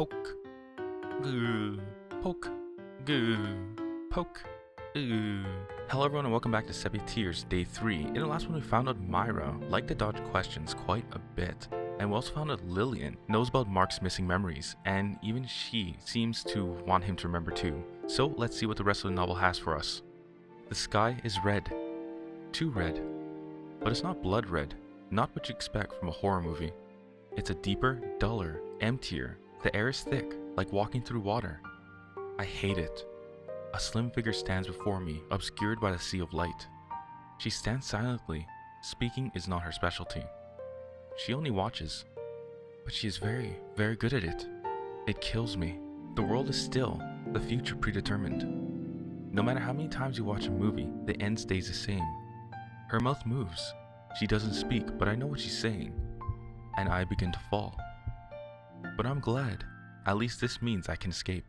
Poke. Goo. Poke. Goo. Poke. Ooh. Hello everyone and welcome back to Sepia Tears, Day 3. In the last one we found out Myra liked to dodge questions quite a bit. And we also found out Lillian knows about Mark's missing memories, and even she seems to want him to remember too. So let's see what the rest of the novel has for us. The sky is red. Too red. But it's not blood red, not what you expect from a horror movie. It's a deeper, duller, emptier. The air is thick, like walking through water. I hate it. A slim figure stands before me, obscured by the sea of light. She stands silently. Speaking is not her specialty. She only watches. But she is very, very good at it. It kills me. The world is still, the future predetermined. No matter how many times you watch a movie, the end stays the same. Her mouth moves. She doesn't speak, but I know what she's saying. And I begin to fall. But I'm glad. At least this means I can escape.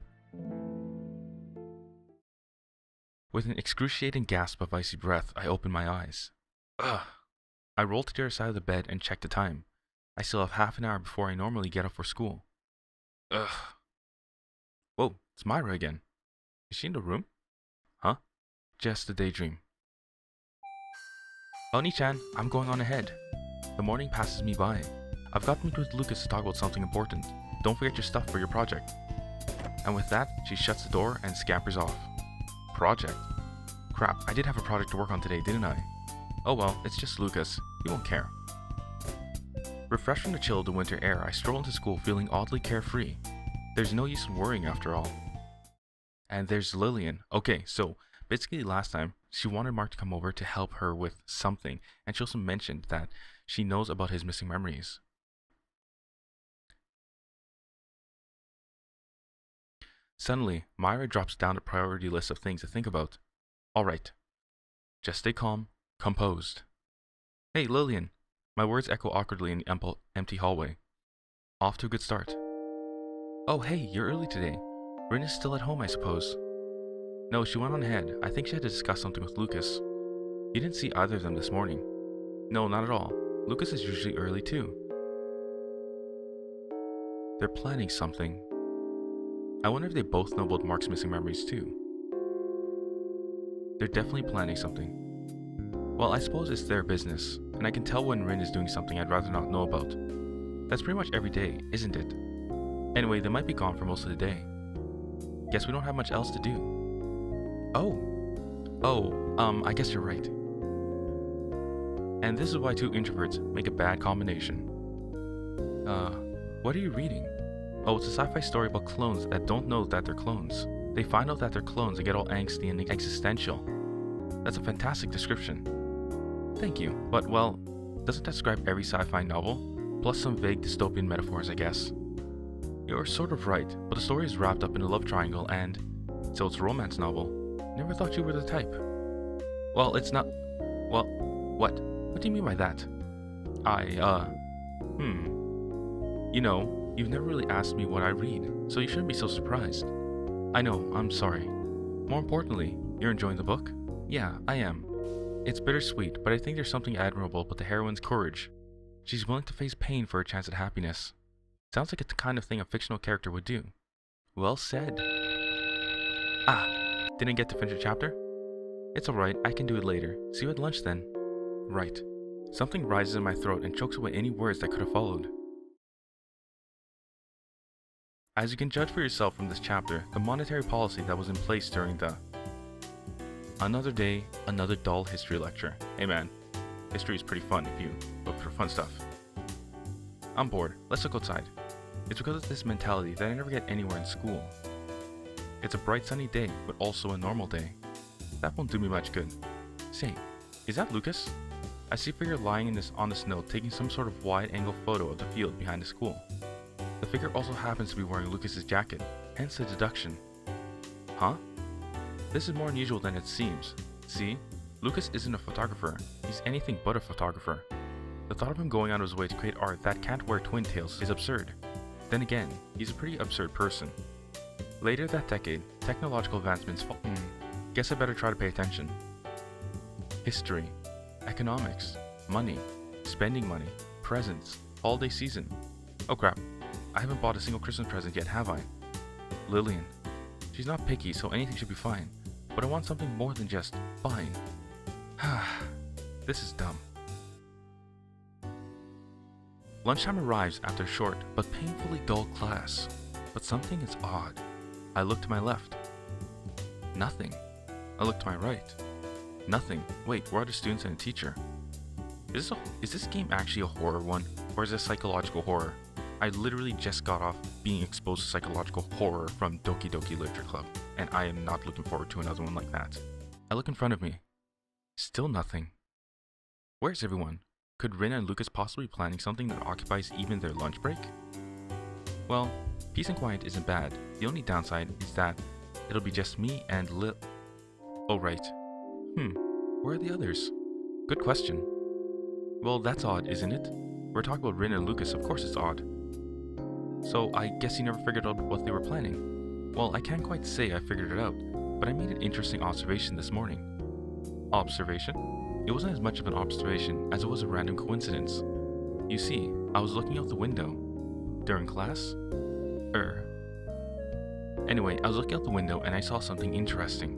With an excruciating gasp of icy breath, I open my eyes. Ugh. I roll to the other side of the bed and check the time. I still have half an hour before I normally get up for school. Ugh. Whoa, it's Myra again. Is she in the room? Huh? Just a daydream. Oni-chan, I'm going on ahead. The morning passes me by. I've got to meet with Lukas to talk about something important. Don't forget your stuff for your project. And with that, she shuts the door and scampers off. Project? Crap, I did have a project to work on today, didn't I? Oh well, it's just Lukas. He won't care. Refreshed from the chill of the winter air, I stroll into school feeling oddly carefree. There's no use in worrying after all. And there's Lillian. Okay, so basically last time, she wanted Mark to come over to help her with something, and she also mentioned that she knows about his missing memories. Suddenly, Myra drops down the priority list of things to think about. Alright. Just stay calm, composed. Hey, Lillian. My words echo awkwardly in the empty hallway. Off to a good start. Oh, hey, you're early today. Rin is still at home, I suppose. No, she went on ahead. I think she had to discuss something with Lukas. You didn't see either of them this morning. No, not at all. Lukas is usually early too. They're planning something. I wonder if they both know about Mark's missing memories too. They're definitely planning something. Well, I suppose it's their business, and I can tell when Rin is doing something I'd rather not know about. That's pretty much every day, isn't it? Anyway, they might be gone for most of the day. Guess we don't have much else to do. I guess you're right. And this is why two introverts make a bad combination. What are you reading? Oh, it's a sci-fi story about clones that don't know that they're clones. They find out that they're clones and get all angsty and existential. That's a fantastic description. Thank you, but well, doesn't that describe every sci-fi novel? Plus some vague dystopian metaphors, I guess. You're sort of right, but the story is wrapped up in a love triangle and... so it's a romance novel. Never thought you were the type. Well, it's not... Well, what? What do you mean by that? You know, you've never really asked me what I read, so you shouldn't be so surprised. I know, I'm sorry. More importantly, you're enjoying the book? Yeah, I am. It's bittersweet, but I think there's something admirable about the heroine's courage. She's willing to face pain for a chance at happiness. Sounds like it's the kind of thing a fictional character would do. Well said. Ah, didn't get to finish the chapter? It's alright, I can do it later. See you at lunch then. Right. Something rises in my throat and chokes away any words that could have followed. As you can judge for yourself from this chapter, the monetary policy that was in place during the... Another day, another dull history lecture. Hey man, history is pretty fun if you look for fun stuff. I'm bored, let's look outside. It's because of this mentality that I never get anywhere in school. It's a bright sunny day, but also a normal day. That won't do me much good. Say, is that Lukas? I see a figure lying on the snow taking some sort of wide-angle photo of the field behind the school. The figure also happens to be wearing Lukas's jacket, hence the deduction. Huh? This is more unusual than it seems. See? Lukas isn't a photographer. He's anything but a photographer. The thought of him going out of his way to create art that can't wear twin tails is absurd. Then again, he's a pretty absurd person. Later that decade, technological advancements guess I better try to pay attention. History, economics, money, spending money, presents, holiday season. Oh crap. I haven't bought a single Christmas present yet, have I? Lillian. She's not picky, so anything should be fine. But I want something more than just fine. This is dumb. Lunchtime arrives after a short but painfully dull class. But something is odd. I look to my left. Nothing. I look to my right. Nothing. Wait, we're other students and a teacher. Is this game actually a horror one? Or is it psychological horror? I literally just got off being exposed to psychological horror from Doki Doki Literature Club, and I am not looking forward to another one like that. I look in front of me. Still nothing. Where's everyone? Could Rin and Lukas possibly be planning something that occupies even their lunch break? Well, peace and quiet isn't bad. The only downside is that it'll be just me and Oh right. Where are the others? Good question. Well, that's odd, isn't it? We're talking about Rin and Lukas, of course it's odd. So I guess you never figured out what they were planning. Well, I can't quite say I figured it out, but I made an interesting observation this morning. Observation? It wasn't as much of an observation as it was a random coincidence. You see, I was looking out the window. During class? Anyway, I was looking out the window and I saw something interesting.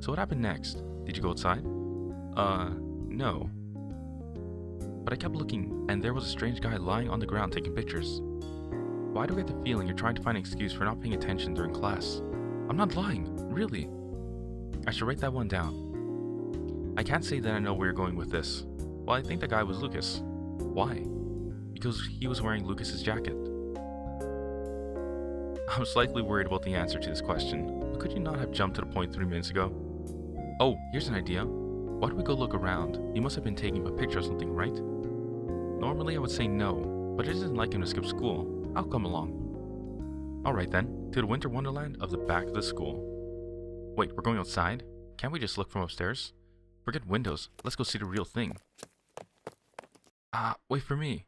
So what happened next? Did you go outside? No. But I kept looking, and there was a strange guy lying on the ground taking pictures. Why do I get the feeling you're trying to find an excuse for not paying attention during class? I'm not lying, really. I should write that one down. I can't say that I know where you're going with this. Well, I think the guy was Lukas. Why? Because he was wearing Lukas's jacket. I'm slightly worried about the answer to this question, but could you not have jumped to the point 3 minutes ago? Oh, here's an idea. Why don't we go look around? He must have been taking a picture or something, right? Normally I would say no, but it isn't like him to skip school. I'll come along. Alright then, to the winter wonderland of the back of the school. Wait, we're going outside? Can't we just look from upstairs? Forget windows, let's go see the real thing. Wait for me.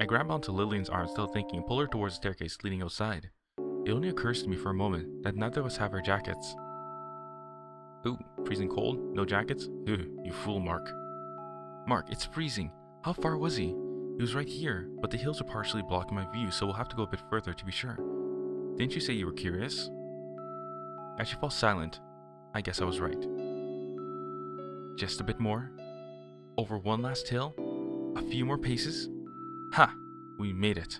I grab onto Lillian's arm, still thinking, and pull her towards the staircase leading outside. It only occurs to me for a moment that neither of us have our jackets. Ooh, freezing cold? No jackets? Ooh, you fool, Mark. Mark, it's freezing. How far was he? He was right here, but the hills are partially blocking my view, so we'll have to go a bit further to be sure. Didn't you say you were curious? As she falls silent, I guess I was right. Just a bit more. Over one last hill. A few more paces. Ha! We made it.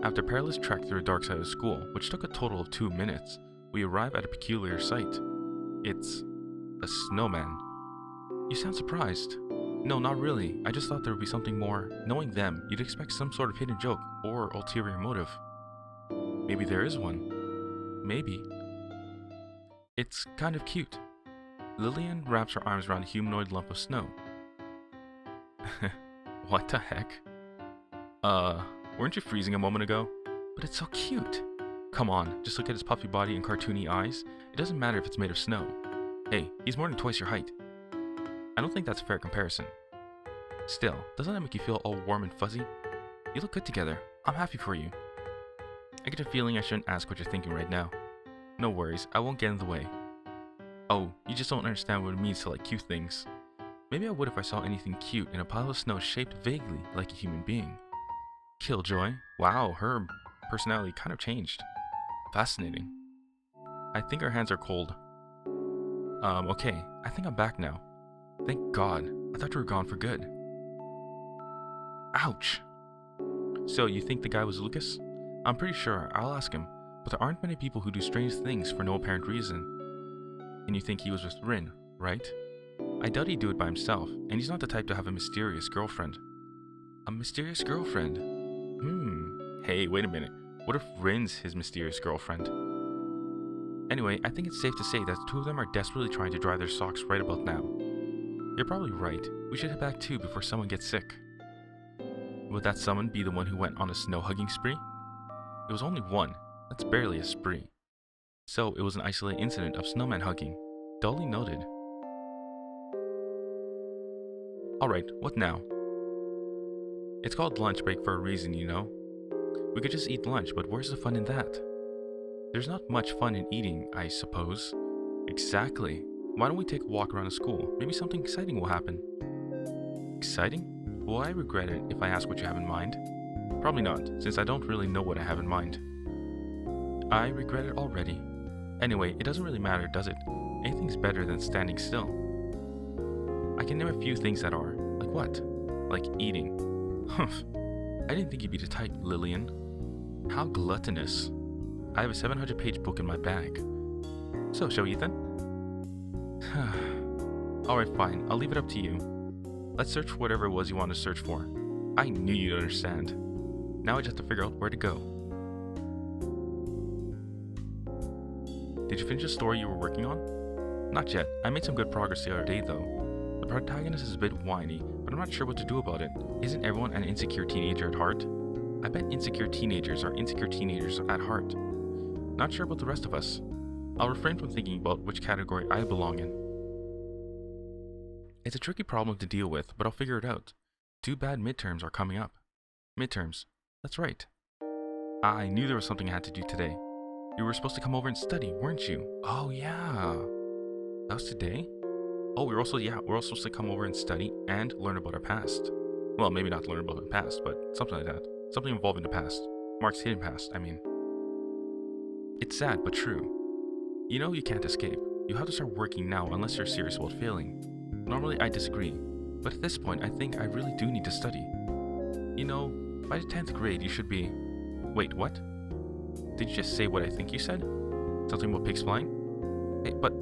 After a perilous trek through the dark side of school, which took a total of 2 minutes, we arrive at a peculiar sight. It's a snowman. You sound surprised. No, not really. I just thought there would be something more. Knowing them, you'd expect some sort of hidden joke or ulterior motive. Maybe there is one. Maybe. It's kind of cute. Lillian wraps her arms around a humanoid lump of snow. What the heck? Weren't you freezing a moment ago? But it's so cute. Come on, just look at his puffy body and cartoony eyes. It doesn't matter if it's made of snow. Hey, he's more than twice your height. I don't think that's a fair comparison. Still, doesn't that make you feel all warm and fuzzy? You look good together. I'm happy for you. I get a feeling I shouldn't ask what you're thinking right now. No worries, I won't get in the way. Oh, you just don't understand what it means to like cute things. Maybe I would if I saw anything cute in a pile of snow shaped vaguely like a human being. Killjoy. Wow, her personality kind of changed. Fascinating. I think our hands are cold. Okay, I think I'm back now. Thank God. I thought you were gone for good. Ouch! So, you think the guy was Lukas? I'm pretty sure. I'll ask him. But there aren't many people who do strange things for no apparent reason. And you think he was with Rin, right? I doubt he'd do it by himself, and he's not the type to have a mysterious girlfriend. A mysterious girlfriend? Hey, wait a minute. What if Rin's his mysterious girlfriend? Anyway, I think it's safe to say that the two of them are desperately trying to dry their socks right about now. You're probably right. We should head back too before someone gets sick. Would that someone be the one who went on a snow-hugging spree? It was only one. That's barely a spree. So it was an isolated incident of snowman hugging. Dully noted. Alright, what now? It's called lunch break for a reason, you know. We could just eat lunch, but where's the fun in that? There's not much fun in eating, I suppose. Exactly. Why don't we take a walk around the school? Maybe something exciting will happen. Exciting? Will I regret it if I ask what you have in mind? Probably not, since I don't really know what I have in mind. I regret it already. Anyway, it doesn't really matter, does it? Anything's better than standing still. I can name a few things that are. Like what? Like eating. Humph. I didn't think you'd be the type, Lillian. How gluttonous. I have a 700-page book in my bag. So, shall we eat then? Alright, fine. I'll leave it up to you. Let's search for whatever it was you wanted to search for. I knew you'd understand. Now I just have to figure out where to go. Did you finish the story you were working on? Not yet. I made some good progress the other day, though. The protagonist is a bit whiny, but I'm not sure what to do about it. Isn't everyone an insecure teenager at heart? I bet insecure teenagers are insecure teenagers at heart. Not sure about the rest of us. I'll refrain from thinking about which category I belong in. It's a tricky problem to deal with, but I'll figure it out. Too bad midterms are coming up. Midterms. That's right. I knew there was something I had to do today. You were supposed to come over and study, weren't you? Oh yeah. That was today? Oh, we're also supposed to come over and study and learn about our past. Well, maybe not learn about the past, but something like that. Something involving the past. Mark's hidden past, I mean. It's sad, but true. You know you can't escape. You have to start working now unless you're serious about failing. Normally I disagree, but at this point I think I really do need to study. You know, by the 10th grade you should be... Wait, what? Did you just say what I think you said? Something about pigs flying? Hey, but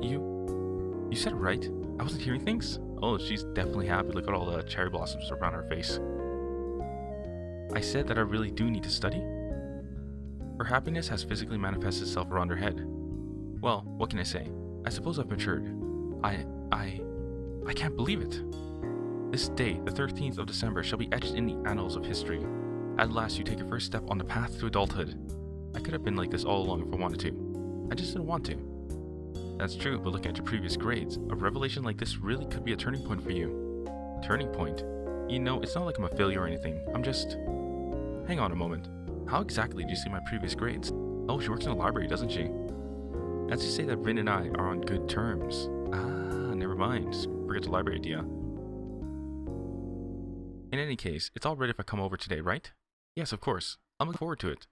you said it right. I wasn't hearing things? Oh, she's definitely happy. Look at all the cherry blossoms around her face. I said that I really do need to study? Her happiness has physically manifested itself around her head. Well, what can I say? I suppose I've matured. I can't believe it. This day, the 13th of December, shall be etched in the annals of history. At last, you take your first step on the path to adulthood. I could have been like this all along if I wanted to. I just didn't want to. That's true, but looking at your previous grades, a revelation like this really could be a turning point for you. Turning point? You know, it's not like I'm a failure or anything. I'm just... Hang on a moment. How exactly do you see my previous grades? Oh, she works in a library, doesn't she? As you say that Rin and I are on good terms. Ah, never mind. Forget the library idea. In any case, it's all right if I come over today, right? Yes, of course. I'm looking forward to it.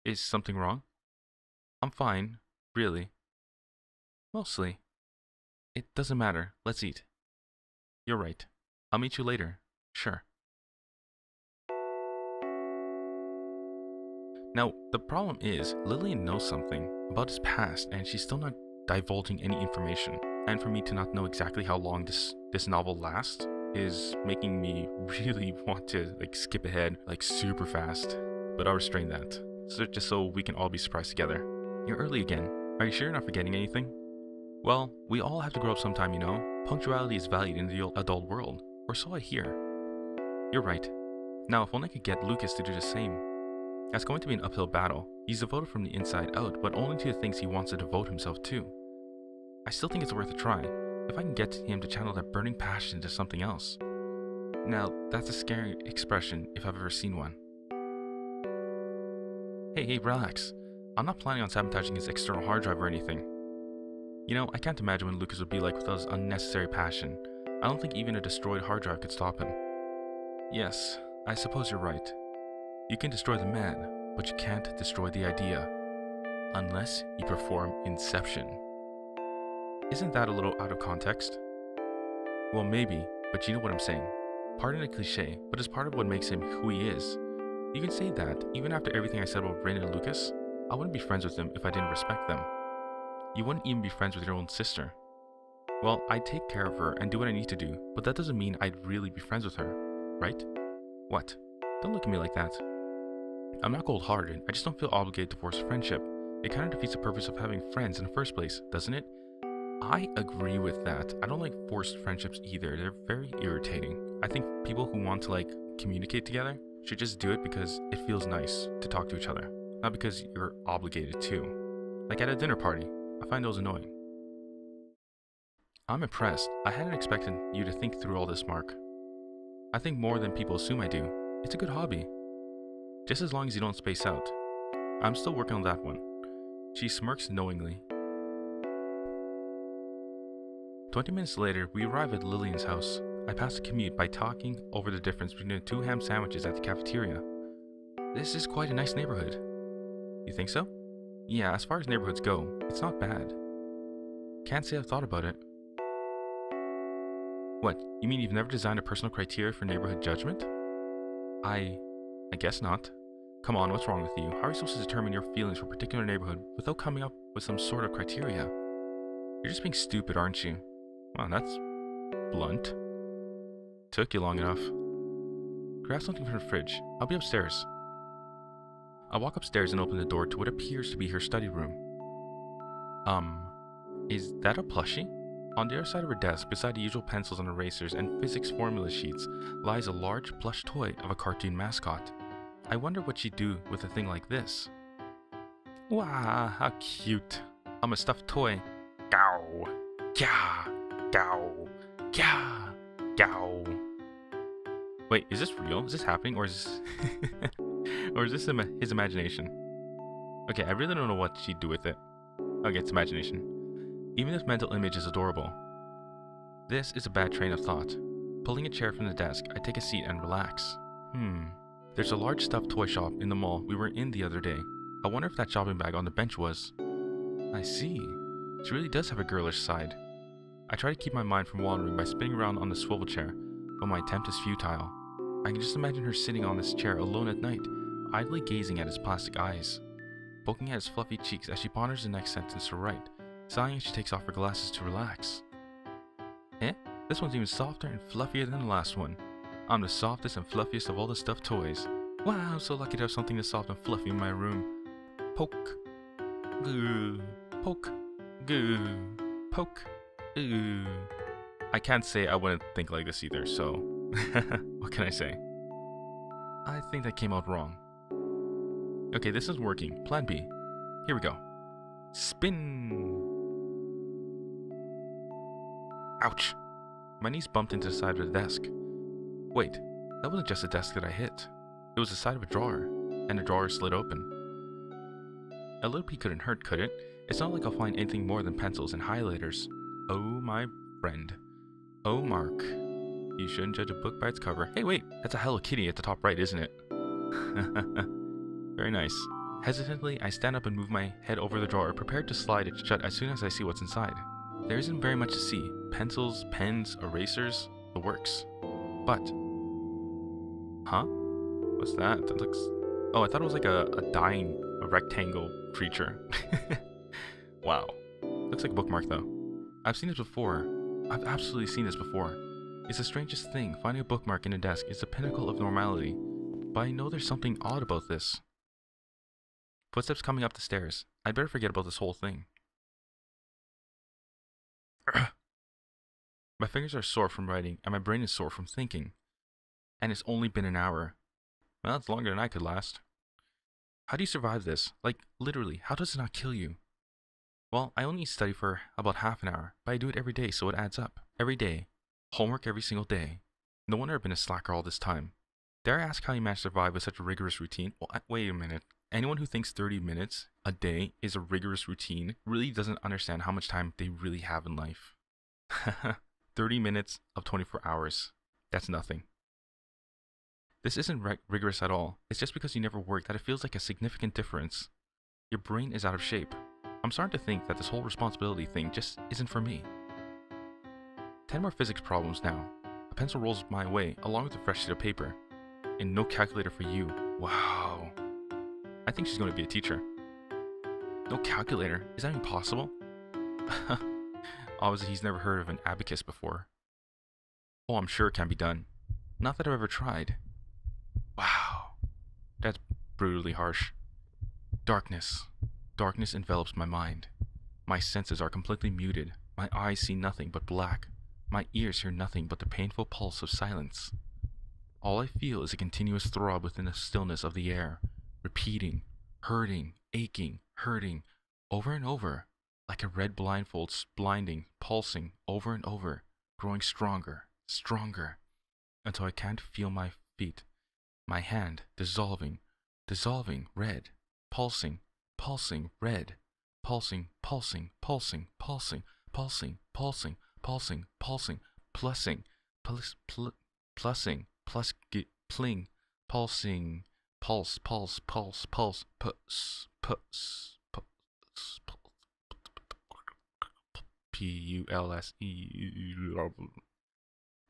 Is something wrong? I'm fine, really. Mostly. It doesn't matter. Let's eat. You're right. I'll meet you later. Sure. Now, the problem is, Lillian knows something about his past and she's still not divulging any information. And for me to not know exactly how long this novel lasts is making me really want to skip ahead super fast. But I'll restrain that, just so we can all be surprised together. You're early again. Are you sure you're not forgetting anything? Well, we all have to grow up sometime, you know. Punctuality is valued in the adult world, or so I hear. You're right. Now, if only I could get Lukas to do the same. That's going to be an uphill battle. He's devoted from the inside out, but only to the things he wants to devote himself to. I still think it's worth a try, if I can get him to channel that burning passion into something else. Now, that's a scary expression if I've ever seen one. Hey, relax. I'm not planning on sabotaging his external hard drive or anything. You know, I can't imagine what Lukas would be like without his unnecessary passion. I don't think even a destroyed hard drive could stop him. Yes, I suppose you're right. You can destroy the man, but you can't destroy the idea. Unless you perform Inception. Isn't that a little out of context? Well, maybe, but you know what I'm saying. Pardon the cliche, but it's part of what makes him who he is. You can say that, even after everything I said about Rin and Lukas, I wouldn't be friends with them if I didn't respect them. You wouldn't even be friends with your own sister. Well, I'd take care of her and do what I need to do, but that doesn't mean I'd really be friends with her, right? What? Don't look at me like that. I'm not cold-hearted, I just don't feel obligated to force friendship. It kind of defeats the purpose of having friends in the first place, doesn't it? I agree with that. I don't like forced friendships either. They're very irritating. I think people who want to communicate together should just do it because it feels nice to talk to each other, not because you're obligated to. Like at a dinner party, I find those annoying. I'm impressed. I hadn't expected you to think through all this, Mark. I think more than people assume I do. It's a good hobby. Just as long as you don't space out. I'm still working on that one. She smirks knowingly. 20 minutes later, we arrive at Lillian's house. I passed the commute by talking over the difference between the 2 ham sandwiches at the cafeteria. This is quite a nice neighborhood. You think so? Yeah, as far as neighborhoods go, it's not bad. Can't say I've thought about it. What, you mean you've never designed a personal criteria for neighborhood judgment? I guess not. Come on, what's wrong with you? How are you supposed to determine your feelings for a particular neighborhood without coming up with some sort of criteria? You're just being stupid, aren't you? Wow, that's blunt. Took you long enough. Grab something from the fridge. I'll be upstairs. I walk upstairs and open the door to what appears to be her study room. Is that a plushie? On the other side of her desk, beside the usual pencils and erasers and physics formula sheets, lies a large plush toy of a cartoon mascot. I wonder what she'd do with a thing like this. Wow, how cute. I'm a stuffed toy. Gow, gah, gow, gah, gow. Wait, is this real? Is this happening, or is this or is this his imagination? Okay, I really don't know what she'd do with it. Okay, it's imagination. Even this mental image is adorable. This is a bad train of thought. Pulling a chair from the desk, I take a seat and relax. There's a large stuffed toy shop in the mall we were in the other day. I wonder if that shopping bag on the bench was... I see. She really does have a girlish side. I try to keep my mind from wandering by spinning around on the swivel chair, but my attempt is futile. I can just imagine her sitting on this chair alone at night, idly gazing at his plastic eyes, poking at his fluffy cheeks as she ponders the next sentence to write, sighing as she takes off her glasses to relax. This one's even softer and fluffier than the last one. I'm the softest and fluffiest of all the stuffed toys. Wow, I'm so lucky to have something this soft and fluffy in my room. Poke. Goo. Poke. Goo. Poke. Ooh. I can't say I wouldn't think like this either, so... what can I say? I think that came out wrong. Okay, this is working. Plan B. Here we go. Spin! Ouch! My knees bumped into the side of the desk. Wait, that wasn't just a desk that I hit. It was the side of a drawer, and the drawer slid open. A little pee couldn't hurt, could it? It's not like I'll find anything more than pencils and highlighters. Oh, my friend. Oh, Mark. You shouldn't judge a book by its cover. Hey, wait, that's a Hello Kitty at the top right, isn't it? Very nice. Hesitantly, I stand up and move my head over the drawer, prepared to slide it shut as soon as I see what's inside. There isn't very much to see. Pencils, pens, erasers, the works. But... Huh? What's that? That looks... Oh, I thought it was like a dying, a rectangle creature. Wow. Looks like a bookmark though. I've seen this before. I've absolutely seen this before. It's the strangest thing. Finding a bookmark in a desk is the pinnacle of normality. But I know there's something odd about this. Footsteps coming up the stairs. I'd better forget about this whole thing. My fingers are sore from writing, and my brain is sore from thinking. And it's only been an hour. Well, that's longer than I could last. How do you survive this? Like, literally, how does it not kill you? Well, I only study for about half an hour, but I do it every day, so it adds up. Every day. Homework every single day. No wonder I've been a slacker all this time. Dare I ask how you manage to survive with such a rigorous routine? Well, wait a minute. Anyone who thinks 30 minutes a day is a rigorous routine really doesn't understand how much time they really have in life. 30 minutes of 24 hours. That's nothing. This isn't rigorous at all. It's just because you never work that it feels like a significant difference. Your brain is out of shape. I'm starting to think that this whole responsibility thing just isn't for me. 10 more physics problems now. A pencil rolls my way along with a fresh sheet of paper. And no calculator for you. Wow. I think she's going to be a teacher. No calculator? Is that even possible? Obviously he's never heard of an abacus before. Oh, I'm sure it can be done. Not that I've ever tried. Wow. That's brutally harsh. Darkness. Darkness envelops my mind. My senses are completely muted. My eyes see nothing but black. My ears hear nothing but the painful pulse of silence. All I feel is a continuous throb within the stillness of the air, repeating, hurting, aching, hurting, over and over, like a red blindfold blinding, pulsing, over and over, growing stronger, stronger, until I can't feel my feet, my hand dissolving, dissolving, red, pulsing, pulsing, red, pulsing, pulsing, pulsing, pulsing, pulsing, pulsing, pulsing, pulsing, pulsing, plussing, pling, pulsing, pulse, pulse, pulse, pulse, Pulse.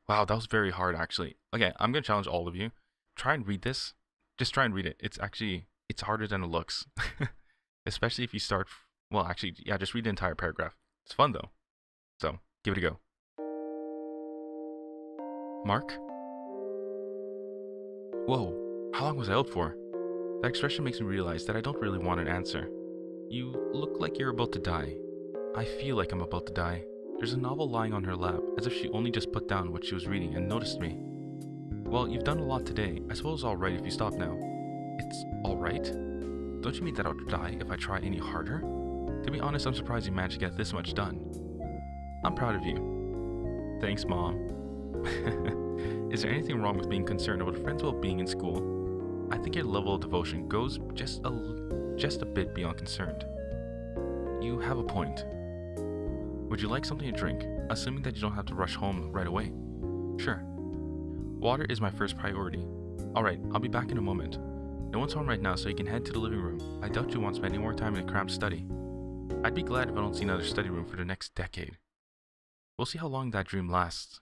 Wow, that was very hard actually. Okay, I'm gonna challenge all of you. Try and read this. Just try and read it. It's harder than it looks. Especially if you start, well, actually, yeah, just read the entire paragraph. It's fun though. So, give it a go. Mark? Whoa, how long was I out for? That expression makes me realize that I don't really want an answer. You look like you're about to die. I feel like I'm about to die. There's a novel lying on her lap, as if she only just put down what she was reading and noticed me. Well, you've done a lot today. I suppose it's alright if you stop now. It's alright? Don't you mean that I'll die if I try any harder? To be honest, I'm surprised you managed to get this much done. I'm proud of you. Thanks, Mom. Is there anything wrong with being concerned about a friend's well-being in school? I think your level of devotion goes just a bit beyond concerned. You have a point. Would you like something to drink, assuming that you don't have to rush home right away? Sure. Water is my first priority. Alright, I'll be back in a moment. No one's home right now, so you can head to the living room. I doubt you won't spend any more time in a cramped study. I'd be glad if I don't see another study room for the next decade. We'll see how long that dream lasts.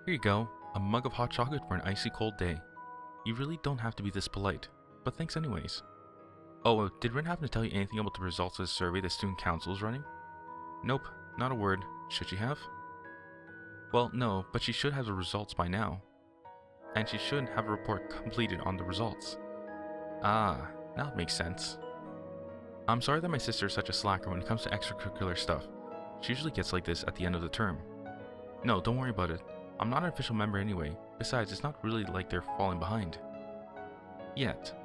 Here you go, a mug of hot chocolate for an icy cold day. You really don't have to be this polite, but thanks anyways. Oh, did Rin happen to tell you anything about the results of the survey the student council is running? Nope, not a word. Should she have? Well, no, but she should have the results by now. And she should have a report completed on the results. Ah, that makes sense. I'm sorry that my sister is such a slacker when it comes to extracurricular stuff. She usually gets like this at the end of the term. No, don't worry about it. I'm not an official member anyway. Besides, it's not really like they're falling behind. Yet.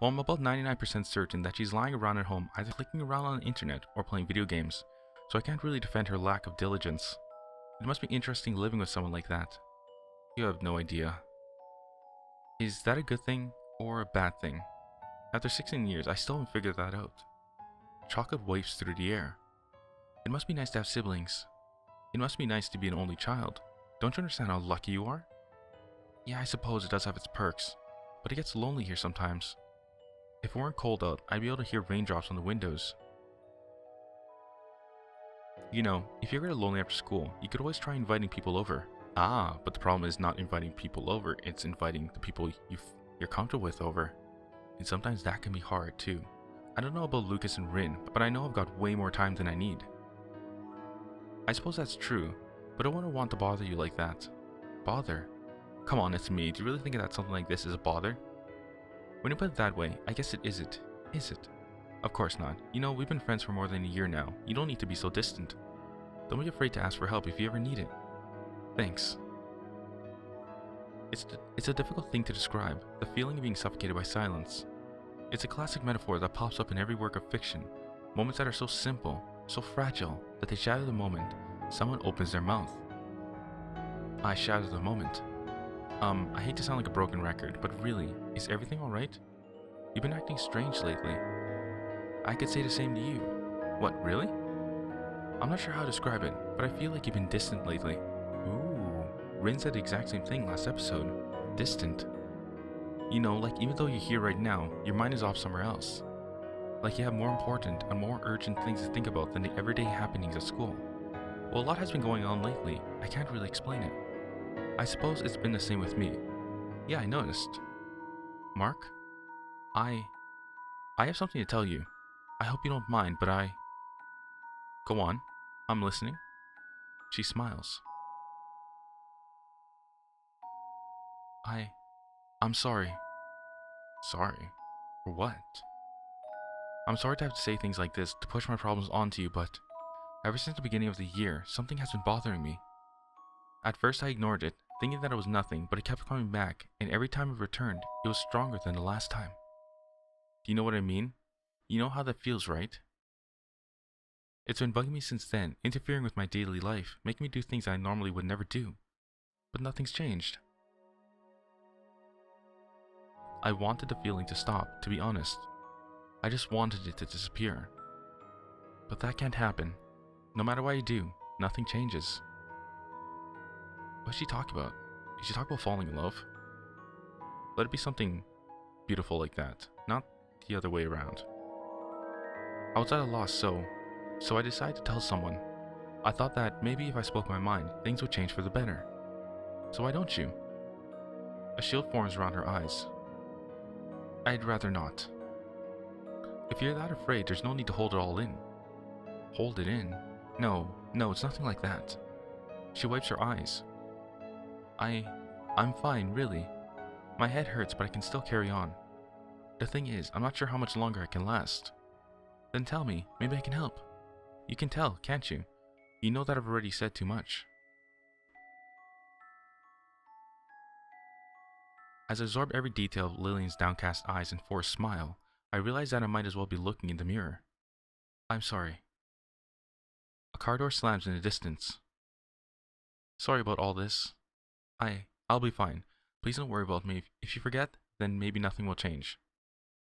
Well, I'm about 99% certain that she's lying around at home, either clicking around on the internet or playing video games, so I can't really defend her lack of diligence. It must be interesting living with someone like that. You have no idea. Is that a good thing or a bad thing? After 16 years, I still haven't figured that out. Chocolate wafts through the air. It must be nice to have siblings. It must be nice to be an only child. Don't you understand how lucky you are? Yeah, I suppose it does have its perks, but it gets lonely here sometimes. If it weren't cold out, I'd be able to hear raindrops on the windows. You know, if you're ever lonely after school, you could always try inviting people over. Ah, but the problem is not inviting people over, it's inviting the people you're comfortable with over. And sometimes that can be hard too. I don't know about Lukas and Rin, but I know I've got way more time than I need. I suppose that's true, but I wouldn't want to bother you like that. Bother? Come on, it's me. Do you really think that something like this is a bother? When you put it that way, I guess it isn't. Is it? Of course not. You know, we've been friends for more than a year now. You don't need to be so distant. Don't be afraid to ask for help if you ever need it. Thanks. It's a difficult thing to describe, the feeling of being suffocated by silence. It's a classic metaphor that pops up in every work of fiction. Moments that are so simple, so fragile, that they shatter the moment someone opens their mouth. I shatter the moment. I hate to sound like a broken record, but really, is everything alright? You've been acting strange lately. I could say the same to you. What, really? I'm not sure how to describe it, but I feel like you've been distant lately. Ooh, Rin said the exact same thing last episode. Distant. You know, like even though you're here right now, your mind is off somewhere else. Like you have more important and more urgent things to think about than the everyday happenings at school. Well, a lot has been going on lately. I can't really explain it. I suppose it's been the same with me. Yeah, I noticed. Mark? I have something to tell you. I hope you don't mind, but Go on. I'm listening. She smiles. I'm sorry. Sorry? For what? I'm sorry to have to say things like this, to push my problems onto you, but ever since the beginning of the year, something has been bothering me. At first I ignored it, thinking that it was nothing, but it kept coming back, and every time it returned, it was stronger than the last time. Do you know what I mean? You know how that feels, right? It's been bugging me since then, interfering with my daily life, making me do things I normally would never do. But nothing's changed. I wanted the feeling to stop, to be honest. I just wanted it to disappear. But that can't happen. No matter what you do, nothing changes. What's she talking about? Did she talk about falling in love? Let it be something beautiful like that, not the other way around. I was at a loss, so I decided to tell someone. I thought that maybe if I spoke my mind, things would change for the better. So why don't you? A shield forms around her eyes. I'd rather not. If you're that afraid, there's no need to hold it all in. Hold it in? No, it's nothing like that. She wipes her eyes. I'm fine, really. My head hurts, but I can still carry on. The thing is, I'm not sure how much longer I can last. Then tell me, maybe I can help. You can tell, can't you? You know that I've already said too much. As I absorb every detail of Lillian's downcast eyes and forced smile, I realize that I might as well be looking in the mirror. I'm sorry. A car door slams in the distance. Sorry about all this. I'll be fine. Please don't worry about me. If you forget, then maybe nothing will change.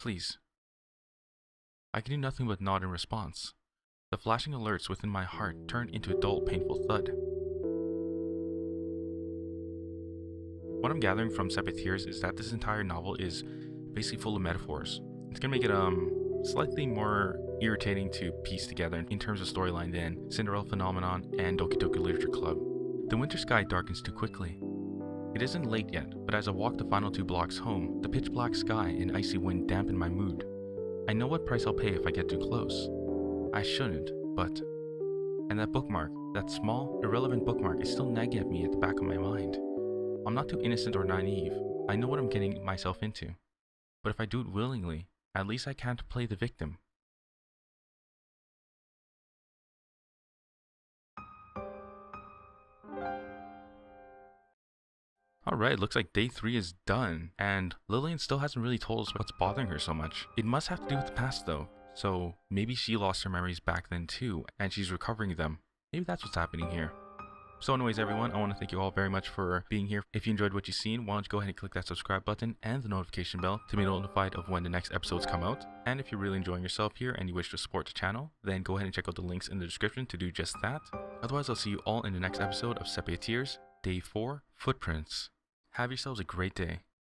Please. I can do nothing but nod in response. The flashing alerts within my heart turn into a dull, painful thud. What I'm gathering from Sepia Tears is that this entire novel is basically full of metaphors. It's gonna make it slightly more irritating to piece together in terms of storyline than Cinderella Phenomenon and Doki Doki Literature Club. The winter sky darkens too quickly. It isn't late yet, but as I walk the final 2 blocks home, the pitch black sky and icy wind dampen my mood. I know what price I'll pay if I get too close. I shouldn't, but... And that bookmark, that small, irrelevant bookmark is still nagging at me at the back of my mind. I'm not too innocent or naive. I know what I'm getting myself into. But if I do it willingly, at least I can't play the victim. Alright, looks like day 3 is done, and Lillian still hasn't really told us what's bothering her so much. It must have to do with the past though, so maybe she lost her memories back then too, and she's recovering them. Maybe that's what's happening here. So anyways everyone, I want to thank you all very much for being here. If you enjoyed what you've seen, why don't you go ahead and click that subscribe button and the notification bell to be notified of when the next episodes come out. And if you're really enjoying yourself here and you wish to support the channel, then go ahead and check out the links in the description to do just that. Otherwise, I'll see you all in the next episode of Sepia Tears, Day 4, Footprints. Have yourselves a great day.